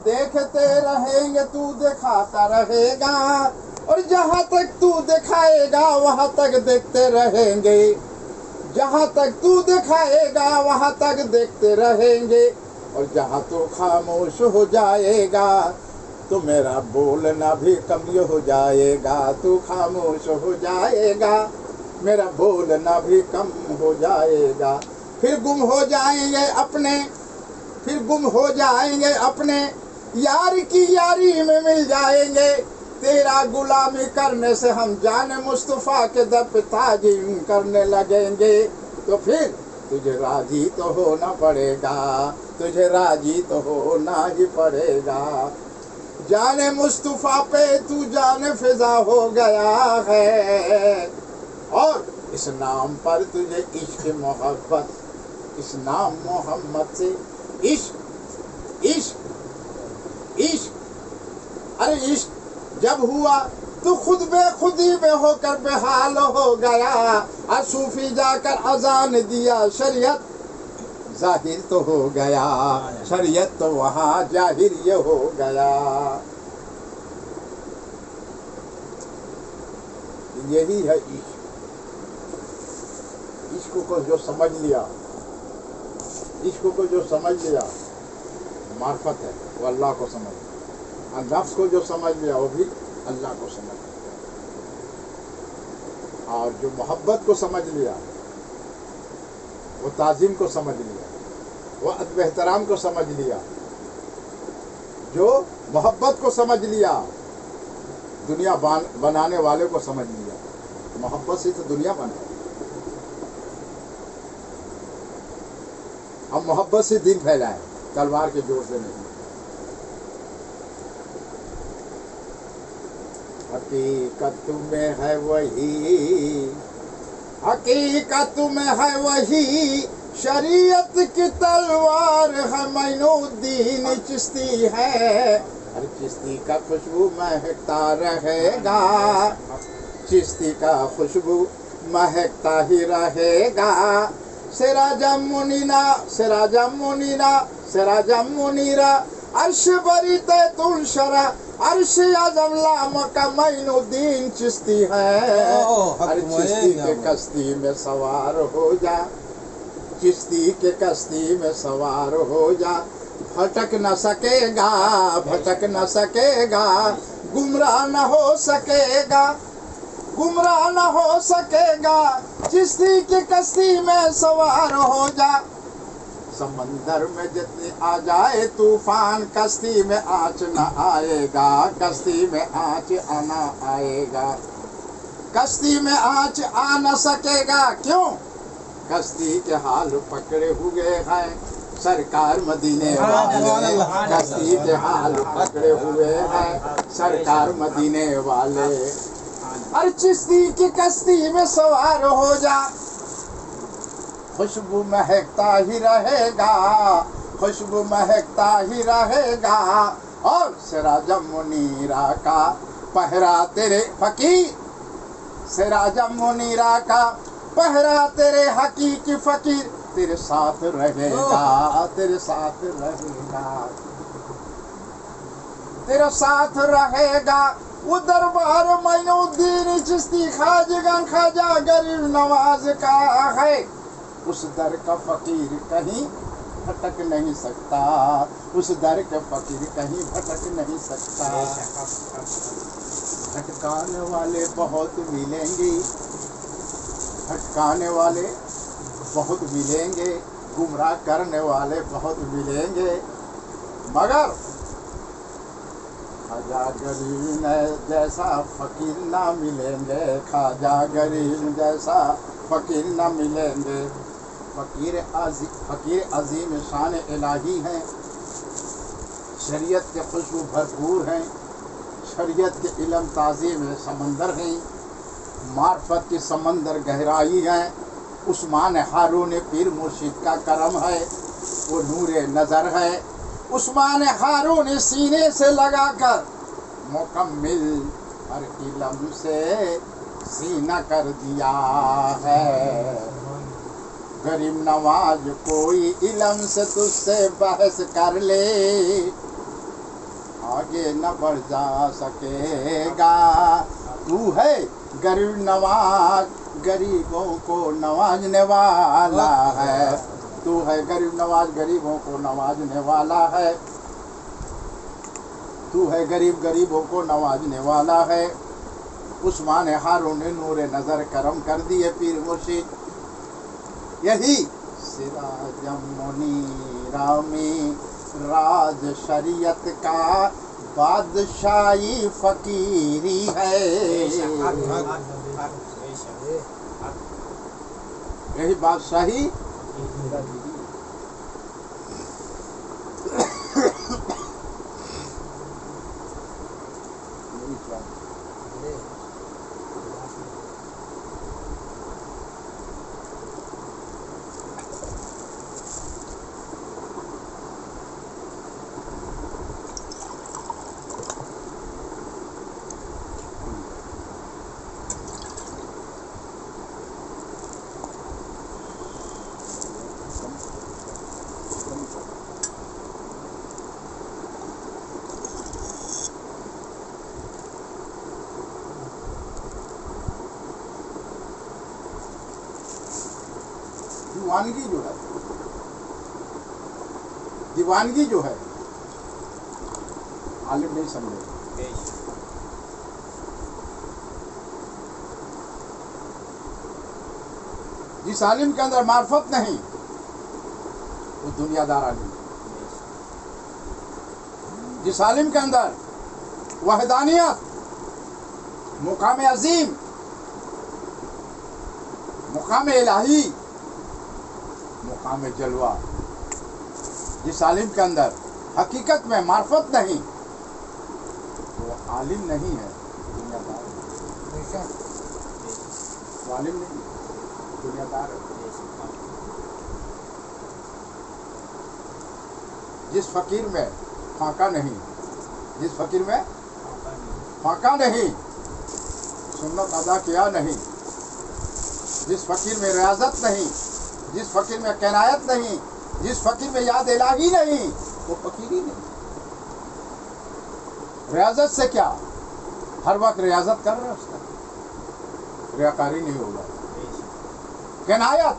دیکھتے رہیں گے تو دکھاتا رہے گا، اور جہاں تک تو دکھائے گا وہاں تک دیکھتے رہیں گے، جہاں تک تو دکھائے گا وہاں تک دیکھتے رہیں گے، اور جہاں تو خاموش ہو جائے گا تو میرا بولنا بھی کم ہو جائے گا، تو خاموش ہو جائے گا میرا بولنا بھی کم ہو جائے گا، پھر گم ہو جائیں گے اپنے، پھر گم ہو جائیں گے اپنے یار کی یاری میں مل جائیں گے، تیرا غلامی کرنے سے ہم جان مصطفیٰ کے در پہ تعظیم کرنے لگیں گے، تو پھر تجھے راضی تو ہونا پڑے گا، تجھے راضی تو ہونا ہی پڑے گا، جان مصطفیٰ پہ تو جان فضا ہو گیا ہے، اور اس نام پر تجھے عشق محبت، اس نام محمد سے عشق عشق عشق، ارے عشق جب ہوا تو خود بے خودی میں ہو کر بے حال ہو گیا، اور صوفی جا کر اذان دیا شریعت ظاہر تو ہو گیا، شریعت تو وہاں ظاہر یہ ہو گیا، یہی ہے عشق۔ عشق کو جو سمجھ لیا، عشق کو جو سمجھ لیا معرفت ہے، وہ اللہ کو سمجھ لیا، اور نفس کو جو سمجھ لیا وہ بھی اللہ کو سمجھ لیا، اور جو محبت کو سمجھ لیا وہ تعظیم کو سمجھ لیا، وہ ادب احترام کو سمجھ لیا، جو محبت کو سمجھ لیا دنیا بنانے والے کو سمجھ لیا، محبت سے تو دنیا بنا، ہم محبت سے دین پھیلائیں، تلوار کے زور سے نہیں۔ حقیقت میں ہے وہی، حقیقت میں ہے وہی، شریعت کی تلوار ہے، معین الدین چشتی ہے، ہر چشتی کا خوشبو مہکتا رہے گا، چشتی کا خوشبو مہکتا ہی رہے گا، سراجم منیرا سراجم منیرا سراجم منیرا، عرش بری تیتل شرع، عرش اعظم لام کا معین الدین چشتی ہے، ہر چشتی کے کشتی میں سوار ہو جا، چشتی کے کشتی میں سوار ہو جا، بھٹک نہ سکے گا، بھٹک نہ سکے گا، گمراہ نہ ہو سکے گا، گمراہ نہ ہو سکے گا، چشتی کی کشتی میں سوار ہو جا، سمندر میں جتنی آ جائے طوفان، کشتی میں آنچ نہ آئے گا، کشتی میں آنچ آنا آئے گا، کشتی میں آنچ آ نہ سکے گا، کیوں؟ کشتی کے حال پکڑے ہوئے ہیں سرکار مدینے والے، کشتی کے حال پکڑے ہوئے ہیں سرکار مدینے والے، ہر چشتی کی کشتی میں سوار ہو جا، خوشبو مہکتا ہی رہے گا، خوشبو مہکتا ہی رہے گا، اور سراجم منیرا کا پہرا تیرے فقیر، سراجم منیرا کا پہرا تیرے حقیقی فقیر تیرے ساتھ رہے گا، تیرے ساتھ رہے گا، تیرے ساتھ رہے گا، وہ دربار معین الدین چشتی خواجگان خواجہ غریب نواز کا ہے، اس در کا فقیر کہیں بھٹک نہیں سکتا، اس در کا فقیر کہیں بھٹک نہیں سکتا، بھٹکانے والے بہت ملیں گے، بھٹکانے والے بہت ملیں گے، گمراہ کرنے والے بہت ملیں گے، مگر خواجہ غریب جیسا فقیر نہ ملیں گے، خواجہ غریب جیسا فقیر نہ ملیں گے، فقیر عظیم شان الہی ہیں، شریعت کے خوشبو بھرپور ہیں، شریعت کے علم تعظیم سمندر ہیں، معرفت کی سمندر گہرائی ہے، عثمان ہارون پیر مرشد کا کرم ہے، وہ نور نظر ہے، عثمان ہارون سینے سے لگا کر مکمل ہر علم سے سینہ کر دیا ہے، غریب نواز کوئی علم سے تجھ سے بحث کر لے، आगे न बढ़ जा सकेगा। तू है गरीब नवाज, गरीबों को नवाजने वाला है। तू है गरीब नवाज, गरीबों को नवाजने वाला है। तू है गरीब, गरीबों को नवाजने वाला है। उस्मान हारून ने नूर नज़र करम कर दिए पीर मुर्शिद। यही सिराजम मुनीरा में राज शरीयत का बादशाही फकीरी है। यही बादशाही दीवानगी जो है, दीवानगी जो है आलिम नहीं समझे। जिस आलिम के अंदर मार्फत नहीं वो दुनियादार आलिम। जिस आलिम के अंदर वहदानियत, मुकाम अजीम, मुकाम इलाही, मुकाम जलवा, जिस आलिम के अंदर हकीकत में मार्फत नहीं वो आलिम नहीं है, दुनियादार है। वो आलिम नहीं, दुनियादार है। जिस फकीर में फाका नहीं, जिस फकीर में फाका नहीं, सुन्नत अदा किया नहीं, जिस फकीर में रियाजत नहीं, जिस फकीर में कैनायत नहीं, जिस फकीर में याद इलाही नहीं, वो फकीर ही नहीं। रियाजत से क्या, हर वक्त रियाजत कर रहे हैं उसका, रियाकारी नहीं होगा। कैनायत,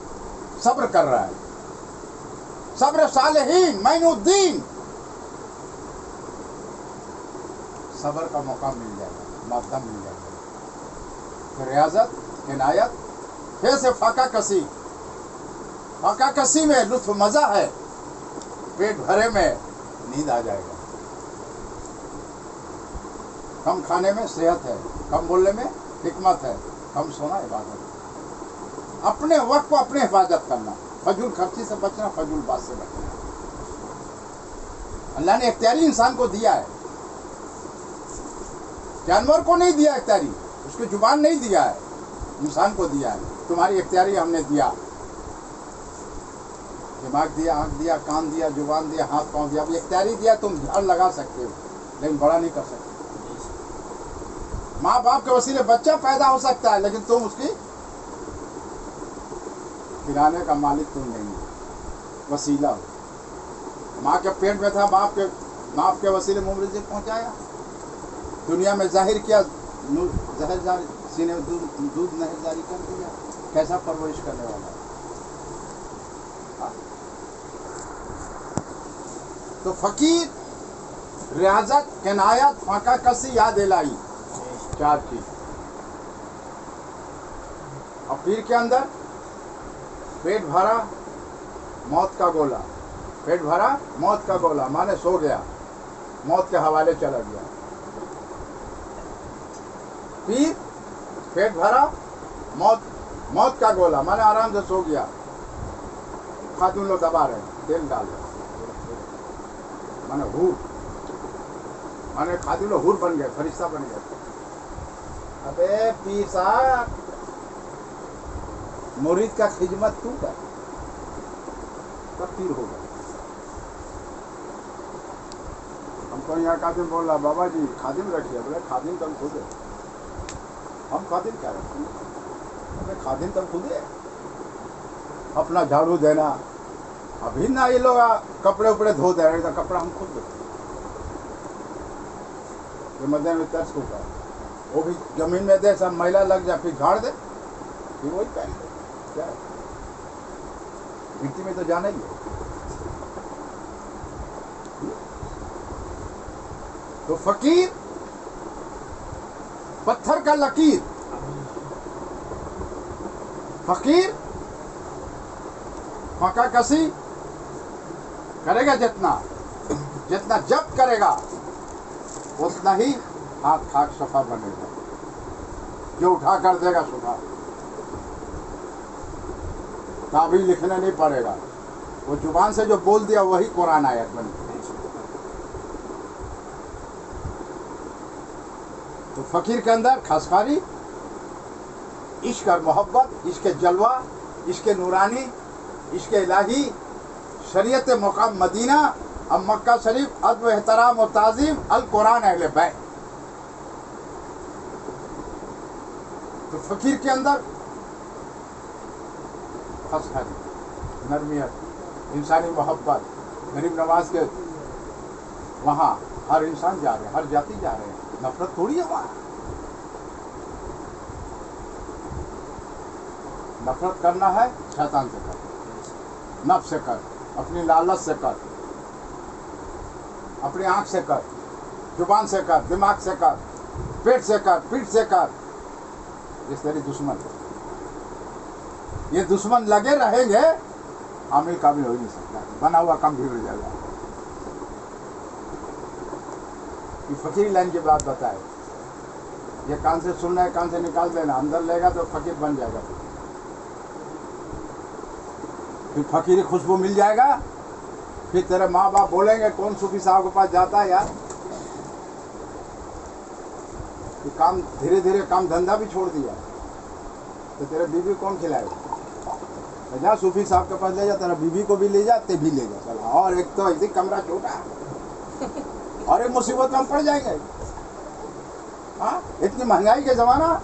सब्र कर रहा है, सब्र सालेहीन मैनुद्दीन, सब्र का मौका मिल जाएगा, माध्यम मिल जाएगा। रियाजत, कैनायत, फिर से फाका कसी, फाका कसी में लुत्फ मजा है, पेट भरे में नींद आ जाएगा। कम खाने में सेहत है, कम बोलने में हिकमत है, कम सोना इबादत है। अपने वक्त को अपने हिफाजत करना, फजूल खर्ची से बचना, फजूल बात से बचना। अल्लाह ने इख्तियारी इंसान को दिया है, जानवर को नहीं दिया इख्तियारी, उसको जुबान नहीं दिया है, इंसान को दिया है। तुम्हारी इख्तियारी हमने दिया, दिमाग दिया, आँख दिया, कान दिया, जुबान दिया, हाथ पाँव दिया। अब इख्तियारी दिया, तुम झाड़ लगा सकते हो लेकिन बड़ा नहीं कर सकते। माँ बाप के वसीले बच्चा पैदा हो सकता है लेकिन तुम उसकी खिलाने का मालिक तुम नहीं हो, वसीला हो। माँ के पेट में था, बाप के वसीले मुंह रिज़्क़ पहुँचाया, दुनिया में जाहिर किया, जहर जारी सीने में दूध नहर जारी कर दिया। कैसा परवरिश करने वाला है। तो फकीर, रियाजत, कैनायत, फाका कसी, याद इलाही, चार चीज। और पीर के अंदर पेट भरा मौत का गोला, पेट भरा मौत का गोला माने सो गया, मौत के हवाले चला गया। पीर पेट भरा मौत का गोला माने आराम से सो गया, खातून लोग दबा रहे, तेल डाल रहे, माने हूर, माने खातून लोग हूर बन गए, फरिश्ता बन गए। अबे पीर साहब, मुरीद का खिदमत तू कर, तब पीर होगा। हमको यहाँ खादिम बोल रहा, बाबा जी खादिम रखिए। बोले खादिम तुम खुद है। हम खादिम क्या रखते हैं? अबे खादिम तुम खुद है। अपना झाड़ू देना, अभी ना ये लोग कपड़े उपड़े धो दे रहे, तो कपड़ा हम खुद धोते। کہ مدین میں ترس کو کر وہ بھی زمین میں دے سب میلا لگ جائے پھر جھاڑ دے پھر وہی پہن دے کیا ہے؟ مٹی میں تو جانا ہی ہے. تو فقیر پتھر کا لکیر فقیر فقہ کسی کرے گا جتنا جب کرے گا اتنا ہی ہاتھ خاک صفا بنے گا. جو اٹھا کر دے گا صبح تعبیر لکھنا نہیں پڑے گا. وہ زبان سے جو بول دیا وہی قرآن آیت بن گئی. تو فقیر کے اندر خاصخاری عشق اور محبت، عشق جلوہ، عشق نورانی، عشق الہی، شریعت مقام مدینہ، اب مکہ شریف، ادب و احترام و تعظیم، القرآن اہل بیت. تو فقیر کے اندر خاصخاری، نرمیت، انسانی محبت، غریب نواز کے وہاں ہر انسان جا رہے ہیں، ہر جاتی جا رہے ہیں. نفرت تھوڑی ہے وہاں. نفرت کرنا ہے شیطان سے کر، نفس سے کر، اپنی لالچ سے کر، اپنی آنکھ سے کر، زبان سے کر، دماغ سے کر، پیٹ سے کر، پیٹھ سے کر. یہ تیری دشمن ہے. یہ دشمن لگے رہیں گے عامل کامل ہو ہی نہیں سکتا. بنا ہوا کام بگڑ جائے گا. یہ فقیری لائن کی بات بتائے. یہ کان سے سننا ہے کان سے نکال دینا، اندر لے گا تو فقیر بن جائے گا. پھر فقیری خوشبو مل جائے گا. پھر تیرے ماں باپ بولیں گے کون صوفی صاحب کے پاس جاتا ہے یار. کہ کام دھیرے دھیرے کام دھندا بھی چھوڑ دیا تو تیرے بیوی کون کھلائے گا؟ جا صوفی صاحب کے پاس لے جا، تیرا بیوی کو بھی لے جا، تے بھی لے جا. چلا اور ایک تو ایسی کمرہ چھوٹا اور ایک مصیبت میں ہم پڑ جائیں گے. ہاں اتنی مہنگائی کے زمانہ.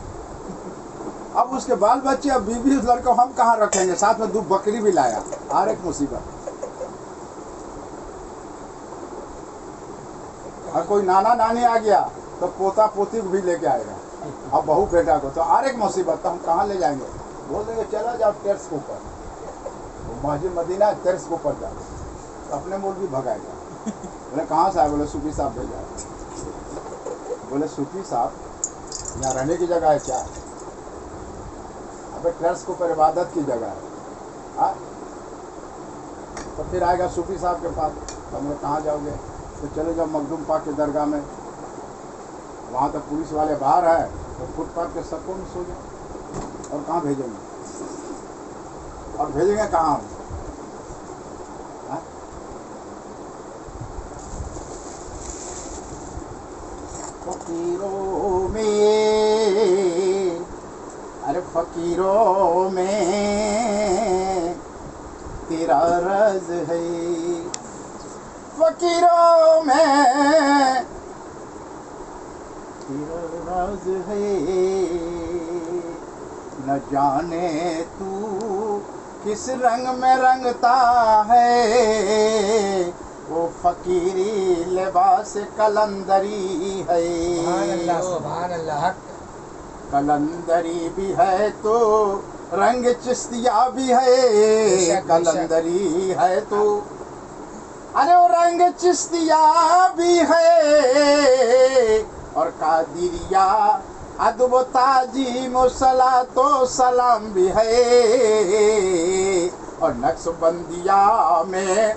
اب اس کے بال بچے، اب بیوی، اس لڑکے کو ہم کہاں رکھیں گے؟ ساتھ میں 2 بکری بھی لایا، اور ایک مصیبت. اور کوئی نانا نانی آ گیا تو پوتا پوتی کو بھی لے کے آئے گا، اب بہو بیٹا کو. تو اور ایک مصیبت. تو ہم کہاں لے جائیں گے؟ بول دیں گے چلا جاؤ ٹیرس کے اوپر. مسجد مدینہ ٹیرس کے اوپر جاؤ. اپنے ملک بھی بھگائے گا. بولے کہاں سے آئے؟ بولے صوفی صاحب بھیجا. بولے صوفی صاحب یہاں رہنے کی جگہ ہے کیا؟ ابھی ٹیرس کے اوپر عبادت کی جگہ ہے. تو پھر آئے گا صوفی صاحب کے پاس. تو ہم لوگ کہاں جاؤ گے؟ تو چلے جاؤ مخدوم پاک کی درگاہ میں. وہاں تو پولیس والے باہر ہے، تو فٹ پاتھ کے سڑکوں میں سو جاؤ. اور کہاں بھیجیں گے؟ اور بھیجیں گے کہاں ہم؟ فقیروں میں، ارے فقیروں میں تیرا رز ہے. فقیروں میں تیرا راز ہے. نہ جانے تو کس رنگ میں رنگتا ہے، وہ فقیری لباس کلندری ہے. سبحان اللہ سبحان اللہ. حق کلندری بھی ہے تو رنگ چستیا بھی ہے. کلندری ہے تو ارے وہ رنگ چستیا بھی ہے. اور قادریہ ادب و تعظیم و صلاۃ و سلام بھی ہے. اور نقش بندیہ میں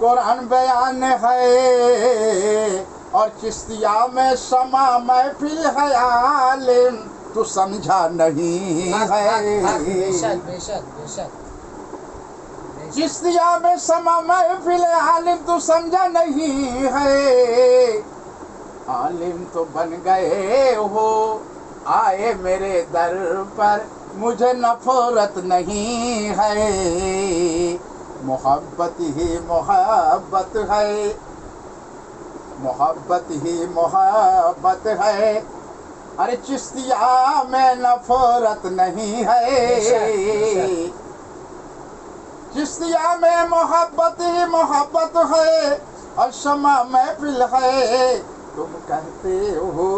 قرآن بیان ہے. اور چشتیہ میں سما محفل ہے عالم تو سمجھا نہیں ہے. بے شک بے شک بے شک. چشتیہ میں سما محفل عالم تو سمجھا نہیں ہے. عالم تو بن گئے ہو آئے میرے در پر، مجھے نفرت نہیں ہے. محبت ہی محبت ہے، محبت ہی محبت ہے. ارے چشتیہ میں نفرت نہیں ہے. چشتیہ میں محبت ہی محبت ہے، اور شمع محفل ہے. तुम कहते हो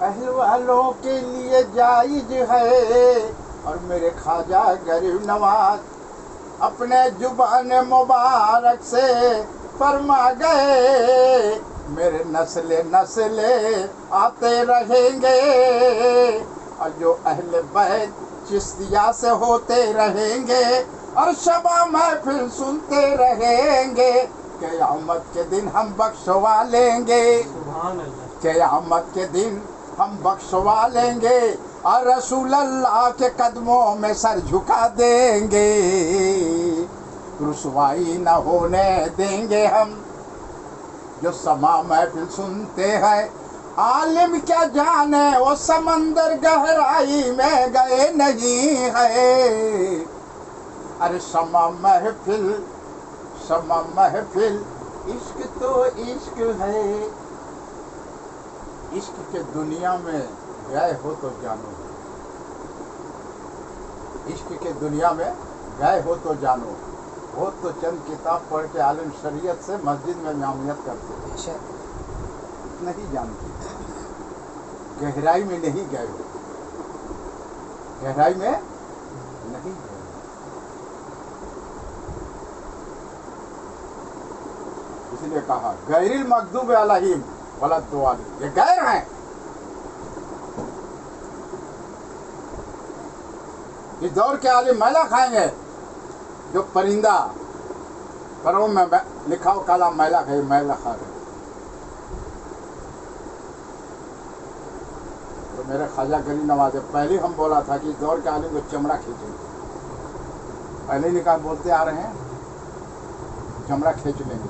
अहल वालों के लिए जायज है, और मेरे ख्वाजा गरीब नवाज अपने जुबान मुबारक से फरमा गए, मेरे नस्ले नस्ले आते रहेंगे, और जो अहले बैत चिश्तिया से होते रहेंगे, और शबा महफिल सुनते रहेंगे, क़यामत के दिन हम बख्शवा लेंगे, सुभान अल्लाह। क़यामत के दिन हम बख्शवा लेंगे, और रसूल अल्लाह के कदमों में सर झुका देंगे, रुसवाई न होने देंगे हम। जो समा महफिल सुनते हैं आलिम क्या जाने, वो समंदर गहराई में गए नहीं है। अरे समा महफिल इश्क तो इश्क है, इश्क के दुनिया में गए हो तो जानो, इश्क के दुनिया में गए हो तो जानो। वो तो चंद किताब पढ़ के आलिम शरीयत से मस्जिद में इमामियत करते थे, बेशक नहीं जानते, गहराई में नहीं गए हो, गहराई में नहीं गए। इसलिए कहा गैरिल मगदूब अलैहिम वलद्दालिन, ये गैर हैं। इस दौर के आलिम मैला खाएंगे, जो परिंदा परों में लिखा हो काला मैला खाए, मैला खा रहे। तो मेरे ख्वाजा गरीब नवाज पहले हम बोला था कि इस दौर के आलिम को चमड़ा खींचेंगे, पहले ही निकाल बोलते आ रहे हैं चमड़ा खींच लेंगे।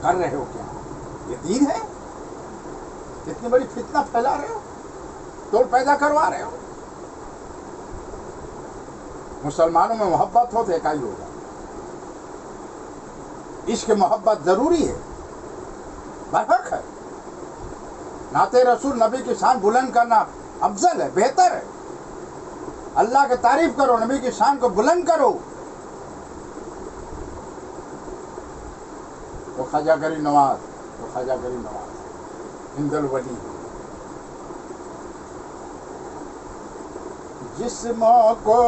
कर रहे हो क्या? ये दीन है? इतनी बड़ी फितना फैला रहे हो, तोड़ पैदा करवा रहे हो। मुसलमानों में मोहब्बत हो तो एक ही होगा, इश्क मोहब्बत जरूरी है, बरहक है। नाते रसूल नबी की शान बुलंद करना अफजल है, बेहतर है। अल्लाह की तारीफ करो, नबी की शान को बुलंद करो। तो ख्वाजा गरीब नवाज, हिंदुल वली, जिस्मों को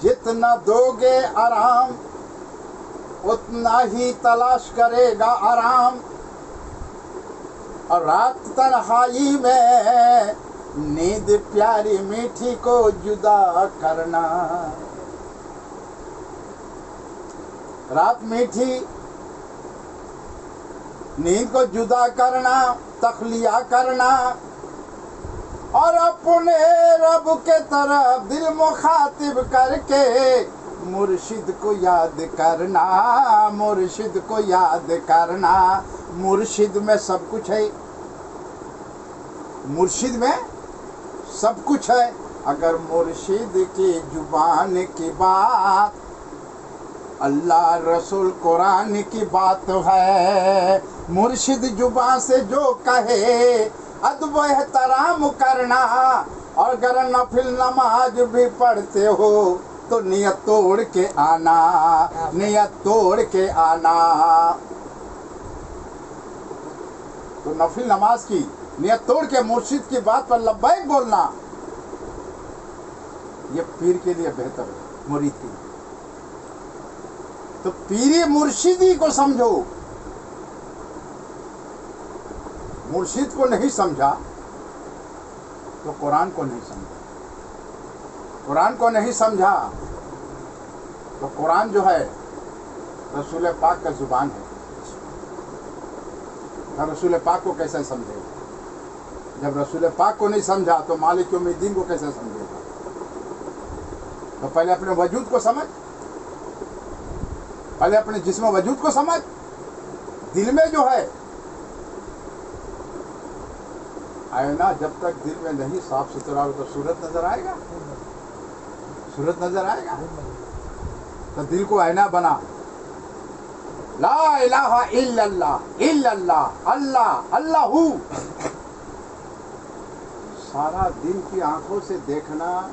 जितना दोगे आराम, उतना ही तलाश करेगा आराम, और रात तन्हाई में नींद प्यारी मीठी को जुदा करना। रात मीठी, नींद को जुदा करना, तखलिया करना, और अपने रब के तरफ दिल मुखातिब करके मुर्शिद को याद करना, मुर्शिद को याद करना। मुर्शिद में सब कुछ है, मुर्शिद में सब कुछ है। अगर मुर्शिद की जुबान की बात, अल्लाह रसूल कुरान की बात है, मुर्शिद जुबान से जो कहे अदब एहतराम करना। और अगर नफिल नमाज भी पढ़ते हो तो नियत तोड़ के आना, नियत तोड़ के आना। तो नफिल नमाज की नियत तोड़ के मुर्शिद की बात पर लब्बैक बोलना, ये पीर के लिए बेहतर है, मुरीद के लिए। तो पीरी मुर्शिदी को समझो, मुर्शिद को नहीं समझा तो कुरान को नहीं समझा, कुरान को नहीं समझा तो कुरान जो है रसूल पाक का जुबान है, तो रसूल पाक को कैसे समझेगा? जब रसूल पाक को नहीं समझा तो मालिक यौमिद्दीन को कैसे समझेगा? तो पहले अपने वजूद को समझ, पहले अपने जिस्म वजूद को समझ। दिल में जो है आईना जब तक दिल में नहीं साफ सुथरा हो तो सूरत नजर आएगा, सूरत नजर आएगा। तो दिल को आईना बना, ला इलाहा इल्लल्लाह इल्लल्लाह अल्लाह अल्लाहू। सारा दिल की आंखों से देखना,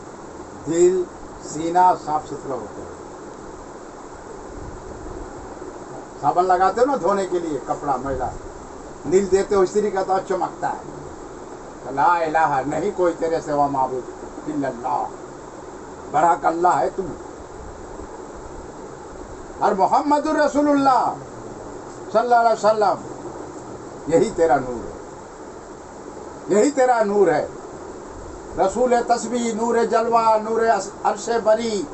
दिल सीना साफ सुथरा होता है। साबन लगाते हो ना धोने के लिए कपड़ा मैला, नील देते हो इस्त्री का तो चमकता है। तो ला इलाहा नहीं कोई तेरे सिवा माबूद इल्लल्लाह, बराक अल्लाह है तू। और मोहम्मदुर रसूलुल्लाह सल्लल्लाहु अलैहि वसल्लम यही तेरा नूर है, यही तेरा नूर है। रसूल तस्बीह, नूर जलवा, नूर अर्श बरी,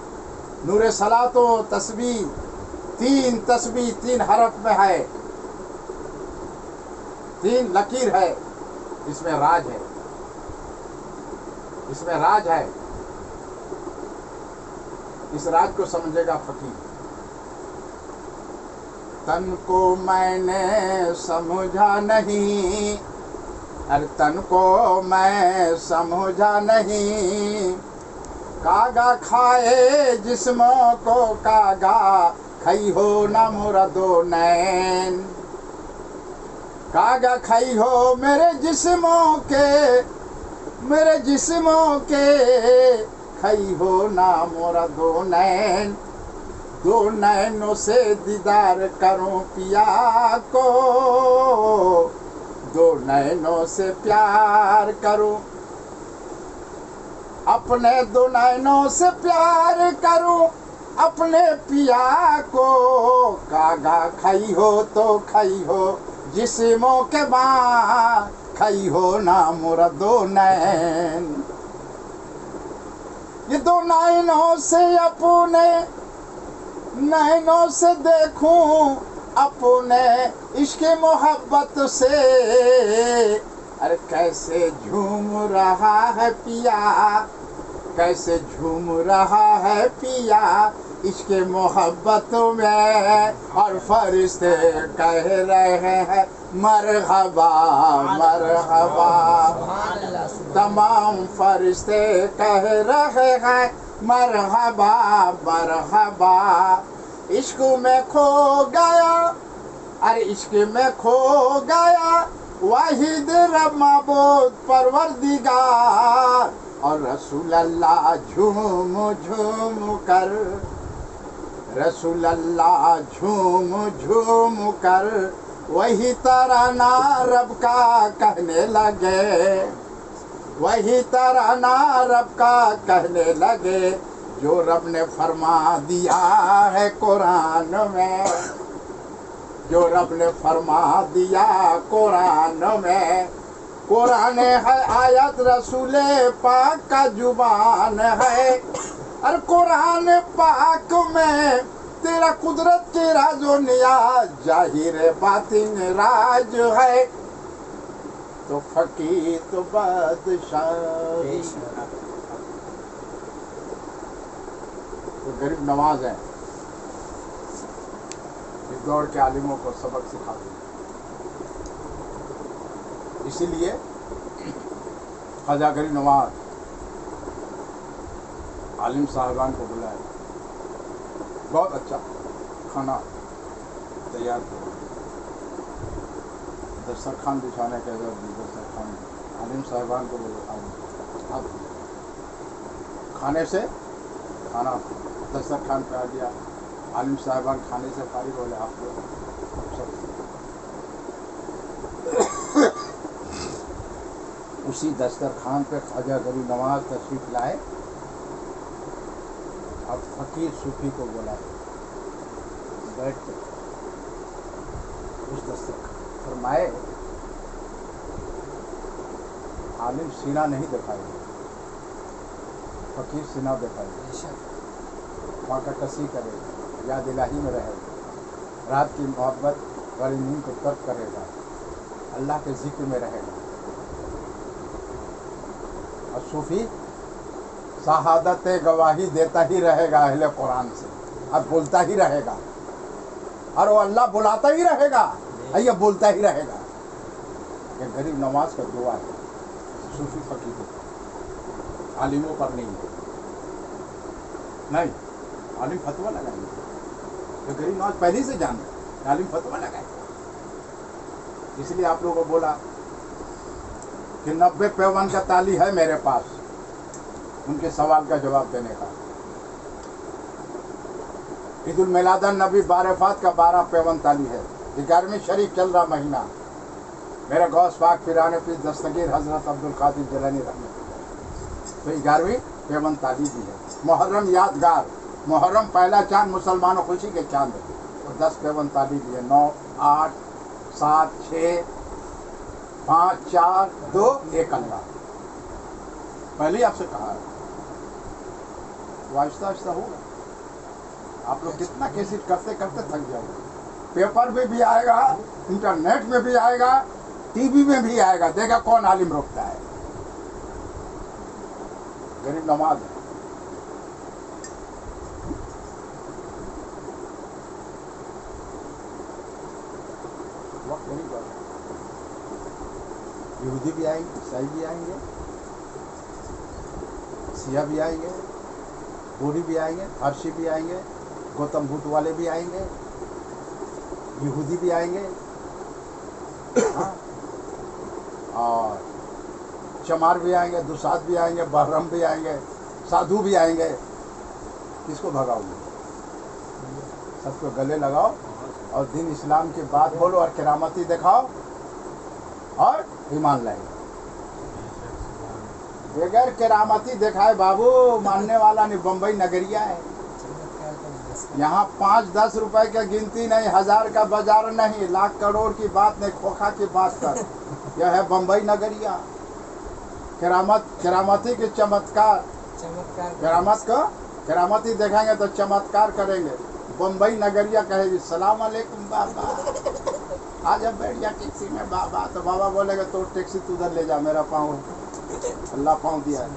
नूर सलातो तस्बीह, तीन तस्बीह 3 हरफ में है, 3 लकीर है, इसमें राज है, इसमें राज है। इस राज को समझेगा फकीर। तन को मैंने समझा नहीं, अरे तन को मैं समझा नहीं, कागा खाए जिस्मों को कागा खाई हो ना मोरा दो नैन। कागा खाई हो मेरे जिस्मों के खाई हो ना मोरा दो नैन। दो नैनों से दीदार करूं पिया को, दो नैनों से प्यार करूं, अपने दो नैनों से प्यार करूं अपने पिया को। कागा खाई हो तो खाई हो जिस्मों के माँ, खाई हो ना मोरा दो नैन। ये दो नैनों से अपने नैनों से देखूं अपने इश्क मोहब्बत से। अरे कैसे झूम रहा है पिया, कैसे झूम रहा है पिया इश्क मोहब्बत में। और फरिश्ते कह रहे हैं मरहबा मरहबा, तमाम फरिश्ते कह रहे हैं मरहबा मरहबा। इश्क में खो गया, अरे इश्क में खो गया वाहिद रब माबूद परवरदिगार। और रसूल अल्लाह झूम झूम कर, रसूल अल्लाह झूम झूम कर वही तराना रब का कहने लगे, वही तराना रब का कहने लगे। जो रब ने फरमा दिया है कुरान में, जो रब ने फरमा दिया कुरान में। कुरान है आयत रसूल पाक का जुबान है। और कुरान पाक में तेरा कुदरत के राजो नियाज जाहिर बातिन राज है। तो फकीर तो बादशाह, तो गरीब नवाज है, इस दौर के आलिमों को सबक सिखाते हैं। इसीलिए ख्वाजा गरीब नवाज आलिम साहबान को बुलाए, बहुत अच्छा खाना तैयार करो, दस्तरखान बिछाने के बाद दस्तरखान आलिम साहबान को बोलो आप खाने से खाना दस्तरखान पे आ गया। आलिम साहबान खाने से फारिग हो गए, आप लोग उसी दस्तरखान पे ख्वाजा गरीब नवाज तशरीफ लाए। अब फकीर सूफी को बोला बैठ के उस दस्तरखान फरमाए, आलिम सीना नहीं दिखाएगा, फकीर सीना दिखाएगा, फाका कसी करेगा, याद इलाही में रहेगा, रात की मोहब्बत वाली नींद को तर्क करेगा, अल्लाह के जिक्र में रहेगा। और सूफी शहादत गवाही देता ही रहेगा अहले कुरान से, और बोलता ही रहेगा, और वो अल्लाह बुलाता ही रहेगा, ये बोलता ही रहेगा। ये गरीब नवाज का दुआ है सूफी फकीर, आलिमों पर नहीं। आलिम फतवा लगाएंगे, तो गरीब नवाज पहले ही से जान रहे आलिम फतवा लगाएंगे। इसलिए आप लोगों को बोला कि 90 पैवन का ताली है मेरे पास उनके सवाल का जवाब देने का। ईदुल मिलादुन नबी बारफात का 12 53 है। 11वीं शरीफ चल रहा महीना। मेरे गौस पाक पिराने पीर दस्तगीर हजरत अब्दुल कादिर जिलानी रहमत, तो 11वीं 53 भी है। मुहर्रम यादगार, मुहर्रम पहला चांद मुसलमानों खुशी के चांद है, तो 10 53 भी है। 9 8 7 6 5 4 2 1 अल्लाह। पहले ही आपसे कहा है, आहिस्ता आहिस्ता होगा। आप लोग कितना कैसेट करते करते थक जाओगे। पेपर में भी आएगा, इंटरनेट में भी आएगा, टीवी में भी आएगा। देखा कौन आलिम रोकता है। गरीब नवाज है। वक्त नहीं कर, यहूदी भी आएंगे, ईसाई भी आएंगे, सिया भी आएंगे, बूढ़ी भी आएंगे, फारसी भी आएंगे, गौतम बुद्ध वाले भी आएंगे, यहूदी भी आएंगे, हाँ? और चमार भी आएंगे, दुसाद भी आएंगे, बहरम भी आएंगे, साधु भी आएंगे। किसको भगाओगे? सबको गले लगाओ और दिन इस्लाम की बात बोलो और करामती दिखाओ और ईमान लाए। बगैर करामती दिखाए बाबू मानने वाला नहीं। बम्बई नगरिया है, यहाँ 5-10 रुपए की गिनती नहीं, 1000 का बाजार नहीं, लाख करोड़ की बात नहीं, खोखा की बात कर। यह है बम्बई नगरिया। करामती के चमत्कार, करामती देखेंगे तो चमत्कार करेंगे। बम्बई नगरिया कहेगी सलाम अलैकुम बाबा, आज अब बैठ जा टैक्सी में बाबा। तो बाबा बोलेगा तो टैक्सी तू उधर ले जा, मेरा पाँव अल्लाह पाँव दिया है,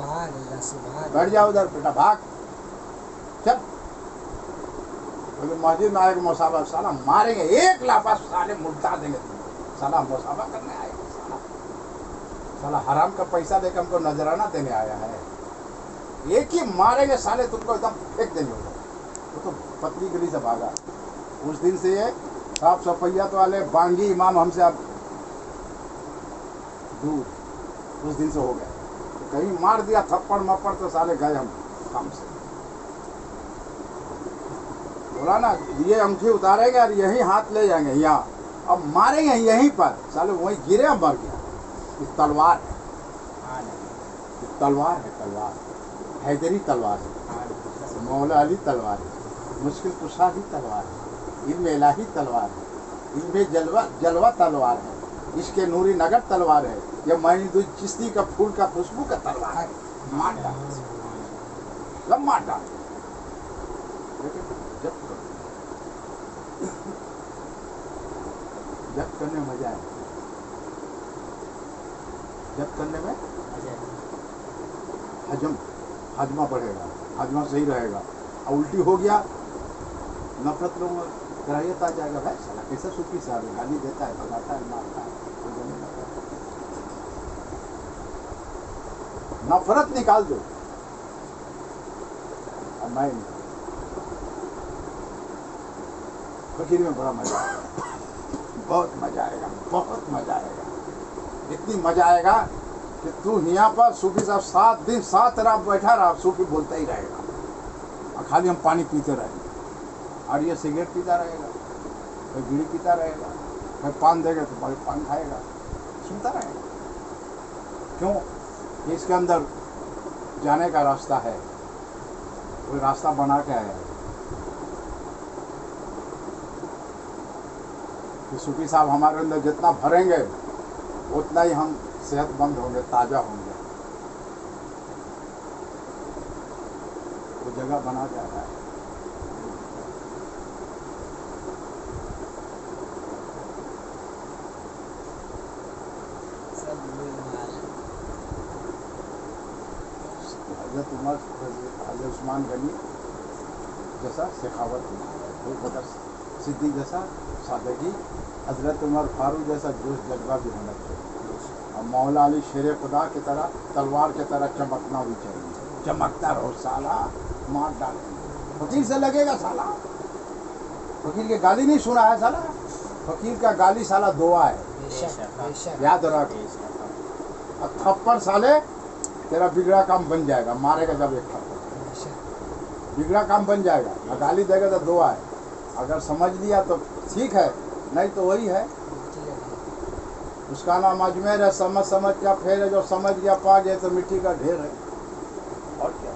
बैठ जा उधर बेटा, भाग चल। मस्जिद में आएगा मुसाफा, साला मारेंगे, एक लाफा साले मुर्दा देंगे। साला मुसाफा करने आएगा, साला हराम का पैसा देकर हमको नजराना देने आया है। एक ही मारेंगे साले, तुमको एकदम फेंक देंगे। वो तो पतली गली से भागा। उस दिन से ये साफ सफैयत वाले बांगी इमाम हमसे अब दूर, उस दिन से हो गए। तो कहीं मार दिया थप्पड़ मप्पड़ तो साले गए हम काम से। बोला ना ये अंगूठी उतारेंगे और यही हाथ ले जाएंगे यहाँ, अब मारेंगे यहीं पर, साले वहीं गिरे मर गया। ये तलवार है, ये तलवार है, तलवार हैदरी तलवार है, मौला अली तलवार है, मुश्किल कुशा भी तलवार है, इल्म इलाही तलवार है, इल्म जलवा तलवार है, इसके नूरी नगर तलवार है, यह मोइनुद्दीन चिश्ती का फूल का खुशबू का तलवार है। मार डाल, लम्बा डाल, जब करने में मजा है, जब करने में हजमा बढ़ेगा, हजमा सही रहेगा। और उल्टी हो गया, नफरत लोगों में कराहियत आ जाएगा। भाई साला कैसा सूफी साहब है, गाली देता है, भगाता है, मारता है, नफरत निकाल दो। और मैं फकीर में बड़ा मजा आएगा, बहुत मजा आएगा, बहुत मजा आएगा। इतनी मजा आएगा कि तू यहाँ पर सूफी साहब 7 दिन 7 रात बैठा रहा, सूफी बोलता ही रहेगा और खाली हम पानी पीते रहेंगे। और ये सिगरेट पीता रहेगा, कोई बीड़ी पीता रहेगा, कोई पान देगा तो भाई पान खाएगा, सुनता रहेगा। क्यों? इसके अंदर जाने का रास्ता है, कोई रास्ता बना के आया है। कि सूफी साहब हमारे अंदर जितना भरेंगे उतना ही हम सेहतमंद होंगे, ताज़ा होंगे। वो जगह बना जा रहा है। हजरत उमर, हजरत उस्मान गनी जैसा सखावत, बकर सिद्दीक जैसा सादगी, हजरत उमर फारूक जैसा जोश जज्बा भी होना चाहिए। और मौला अली शेर खुदा की तरह, तलवार की तरह चमकना भी चाहिए। चमकता रहो साला, मार डालेंगे। फकीर से लगेगा साला, फकीर की गाली नहीं सुना है साला, फकीर का गाली साला दुआ है, याद रख। और थप्पड़ साले तेरा बिगड़ा काम बन जाएगा, मारेगा जब एक थप्पड़। बिगड़ा काम बन जाएगा। और गाली देगा तो दुआ है, अगर समझ लिया तो ठीक है, नहीं तो वही है। उसका नाम अजमेर है, समझ समझ क्या फेर है, जो समझ गया पा गया तो मिट्टी का ढेर है। और क्या,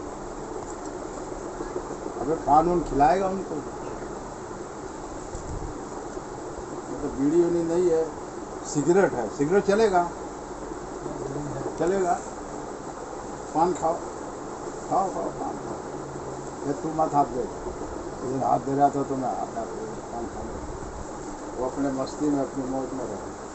अबे कानून खिलाएगा उनको। तो बीड़ी उड़ी नहीं है, सिगरेट है, सिगरेट चलेगा, चलेगा। पान खाओ, खाओ खाओ पान खाओ। ये तू मत हाथ दे, तुझे हाथ दे रहा था तो मैं हाथ पान खा। वो अपने मस्ती में अपनी मौज में रहे।